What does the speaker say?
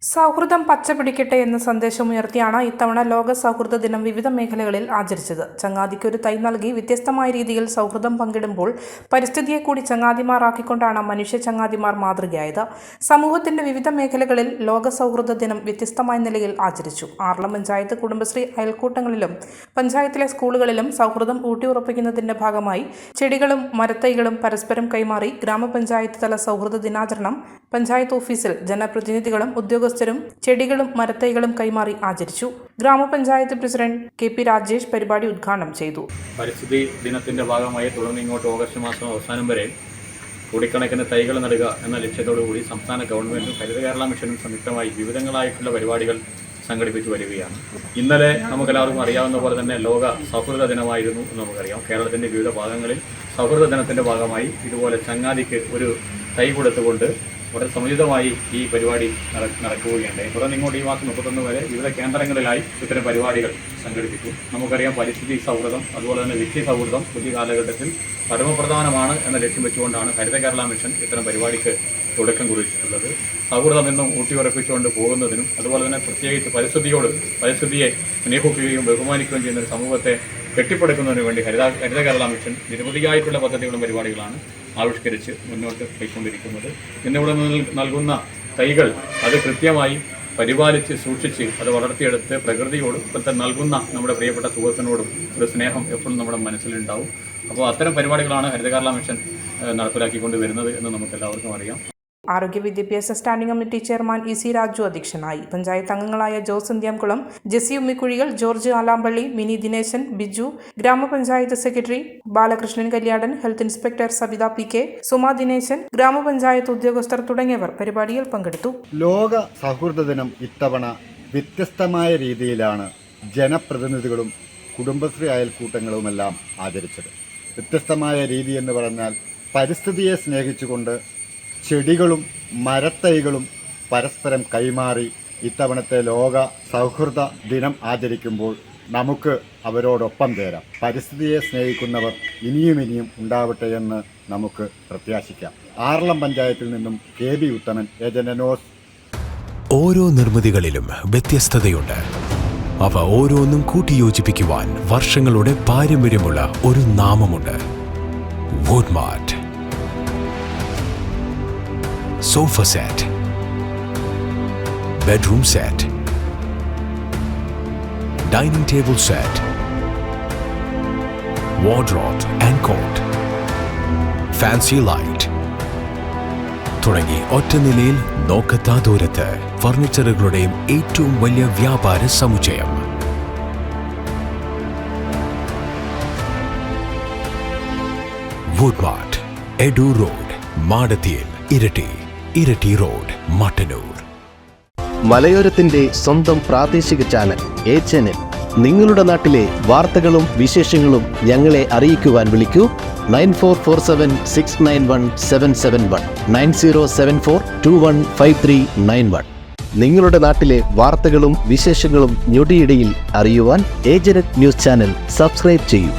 സൗഹൃദം പച്ചപിടിക്കട്ടെ എന്ന സന്ദേശമുയർത്തിയാണ് ഇത്തവണ ലോക സൗഹൃദ ദിനം വിവിധ മേഖലകളിൽ ആചരിച്ചത്. ചങ്ങാതിക്കൊരു തൈ നൽകി വ്യത്യസ്തമായ രീതിയിൽ സൗഹൃദം പങ്കിടുമ്പോൾ പരിസ്ഥിതിയെ കൂടി ചങ്ങാതിമാറാക്കിക്കൊണ്ടാണ് മനുഷ്യ ചങ്ങാതിമാർ മാതൃകയായത്. സമൂഹത്തിന്റെ വിവിധ മേഖലകളിൽ ലോക സൗഹൃദ ദിനം വ്യത്യസ്തമായ നിലയിൽ ആചരിച്ചു. ആർളം പഞ്ചായത്ത് കുടുംബശ്രീ അയൽക്കൂട്ടങ്ങളിലും പഞ്ചായത്തിലെ സ്കൂളുകളിലും സൗഹൃദം ഊട്ടിയുറപ്പിക്കുന്നതിന്റെ ഭാഗമായി ചെടികളും മരത്തൈകളും പരസ്പരം കൈമാറി ഗ്രാമപഞ്ചായത്ത് തല സൗഹൃദ ദിനാചരണം പഞ്ചായത്ത് ഓഫീസിൽ ജനപ്രതിനിധികളും ഉദ്യോഗസ്ഥരും ചെടികളും മരത്തൈകളും കൈമാറി ആചരിച്ചു. ഗ്രാമപഞ്ചായത്ത് പ്രസിഡന്റ് KP രാജേഷ് പരിപാടി ഉദ്ഘാടനം ചെയ്തു. പരിസ്ഥിതി ദിനത്തിന്റെ ഭാഗമായി തുടർന്ന് ഇങ്ങോട്ട് ഓഗസ്റ്റ് മാസം അവസാനം വരെ കോടിക്കണക്കിന് തൈകൾ നടുക എന്ന ലക്ഷ്യത്തോടുകൂടി സംസ്ഥാന ഗവൺമെന്റും ഹരിത കേരള മിഷനും സംയുക്തമായി വിവിധങ്ങളായിട്ടുള്ള പരിപാടികൾ സംഘടിപ്പിച്ചു വരികയാണ്. ഇന്നലെ നമുക്കെല്ലാവർക്കും അറിയാവുന്ന പോലെ തന്നെ ലോക സൗഹൃദ ദിനമായിരുന്നു എന്ന് നമുക്കറിയാം. കേരളത്തിന്റെ വിവിധ ഭാഗങ്ങളിൽ സൗഹൃദ ദിനത്തിന്റെ ഭാഗമായി ഇതുപോലെ ചങ്ങാതിക്ക് ഒരു തൈ കൊടുത്തുകൊണ്ട് വളരെ സമുചിതമായി ഈ പരിപാടി നടക്കുകയുണ്ടായി. തുടർന്ന് ഇങ്ങോട്ട് ഈ മാസം 31 വരെ വിവിധ കേന്ദ്രങ്ങളിലായി ഇത്തരം പരിപാടികൾ സംഘടിപ്പിച്ചു. നമുക്കറിയാം പരിസ്ഥിതി സൗഹൃദം അതുപോലെ തന്നെ വ്യക്തി സൗഹൃദം പുതിയ കാലഘട്ടത്തിൽ പരമപ്രധാനമാണ് എന്ന ലക്ഷ്യം വെച്ചുകൊണ്ടാണ് ഹരിത കേരള മിഷൻ ഇത്തരം പരിപാടിക്ക് തുടക്കം കുറിച്ചിട്ടുള്ളത്. സൗഹൃദമെന്നും ഊട്ടിയുറപ്പിച്ചുകൊണ്ട് പോകുന്നതിനും അതുപോലെ തന്നെ പ്രത്യേകിച്ച് പരിസ്ഥിതിയെ സ്നേഹിക്കുകയും ബഹുമാനിക്കുകയും ചെയ്യുന്ന ഒരു സമൂഹത്തെ കെട്ടിപ്പടുക്കുന്നതിനു വേണ്ടി ഹരിത കേരള മിഷൻ നിരവധിയായിട്ടുള്ള പദ്ധതികളും പരിപാടികളാണ് ആവിഷ്കരിച്ച് മുന്നോട്ട് പോയിക്കൊണ്ടിരിക്കുന്നത്. ഇന്നിവിടെ നൽകുന്ന തൈകൾ അത് കൃത്യമായി പരിപാലിച്ച് സൂക്ഷിച്ച് അത് വളർത്തിയെടുത്ത് പ്രകൃതിയോടും ഇപ്പോഴത്തെ നൽകുന്ന നമ്മുടെ പ്രിയപ്പെട്ട സുഹൃത്തിനോടും ഒരു സ്നേഹം എപ്പോഴും നമ്മുടെ മനസ്സിലുണ്ടാവും. അപ്പോൾ അത്തരം പരിപാടികളാണ് ഹരിത കേരള മിഷൻ നടപ്പിലാക്കിക്കൊണ്ട് വരുന്നത് എന്ന് നമുക്കെല്ലാവർക്കും അറിയാം. ആരോഗ്യ വിദ്യാഭ്യാസ standing committee chairman EC Raju അധ്യക്ഷനായി. പഞ്ചായത്ത് അംഗങ്ങളായ ജോസ് ഇന്ത്യാംകുളം, ജെസി ഉമ്മിക്കുഴികൾ, ജോർജ് ആലാമ്പള്ളി, മിനി ദിനേശൻ, ബിജു, ഗ്രാമപഞ്ചായത്ത് secretary Balakrishnan Kalyadan, health inspector Sabitha PK, Suma Dineshan, ഗ്രാമപഞ്ചായത്ത് ഉദ്യോഗസ്ഥർ തുടങ്ങിയവർ പരിപാടിയിൽ പങ്കെടുത്തു. ലോക സൗഹൃദ ദിനം ഇത്തവണ വ്യത്യസ്തമായ രീതിയിലാണ് ജനപ്രതിനിധികളും കുടുംബശ്രീ അയൽക്കൂട്ടങ്ങളുമെല്ലാം ആചരിച്ചത്. വ്യത്യസ്തമായ രീതി എന്ന് പറഞ്ഞാൽ പരിസ്ഥിതിയെ സ്നേഹിച്ചുകൊണ്ട് ചെടികളും മരത്തൈകളും പരസ്പരം കൈമാറി ഇത്തവണത്തെ ലോക സൗഹൃദ ദിനം ആചരിക്കുമ്പോൾ നമുക്ക് അവരോടൊപ്പം ചേരാം. പരിസ്ഥിതിയെ സ്നേഹിക്കുന്നവർ ഇനിയും ഉണ്ടാവട്ടെ എന്ന് നമുക്ക് പ്രത്യാശിക്കാം. ആർളം പഞ്ചായത്തിൽ നിന്നും KB ഉത്തമൻ, ഏജന്റ് ന്യൂസ്. ഓരോ നിർമ്മിതികളിലും വ്യത്യസ്തതയുണ്ട്. അവ ഓരോന്നും കൂട്ടിയോജിപ്പിക്കുവാൻ വർഷങ്ങളുടെ പാരമ്പര്യമുള്ള ഒരു നാമമുണ്ട്. Woodmart. Sofa set, bedroom set, dining table set, wardrobe and coat, fancy light തുടങ്ങി ഒറ്റനിലയിൽ നോക്കത്താ ദൂരത്ത് ഫർണിച്ചറുകളുടെയും ഏറ്റവും വലിയ വ്യാപാര സമുച്ചയം. വുഡ്മാർട്ട്, എഡു റോഡ്, മാടത്തിയിൽ, ഇരട്ടി റോഡ്, മട്ടന്നൂർ. മലയോരത്തിന്റെ സ്വന്തം പ്രാദേശിക ചാനൽ A Channel. നിങ്ങളുടെ നാട്ടിലെ വാർത്തകളും വിശേഷങ്ങളും ഞങ്ങളെ അറിയിക്കുവാൻ വിളിക്കൂ 9447691771 9074215391. നിങ്ങളുടെ നാട്ടിലെ വാർത്തകളും വിശേഷങ്ങളും ഞൊടിയിടയിൽ അറിയുവാൻ ഏജന്റ് ന്യൂസ് ചാനൽ സബ്സ്ക്രൈബ് ചെയ്യൂ.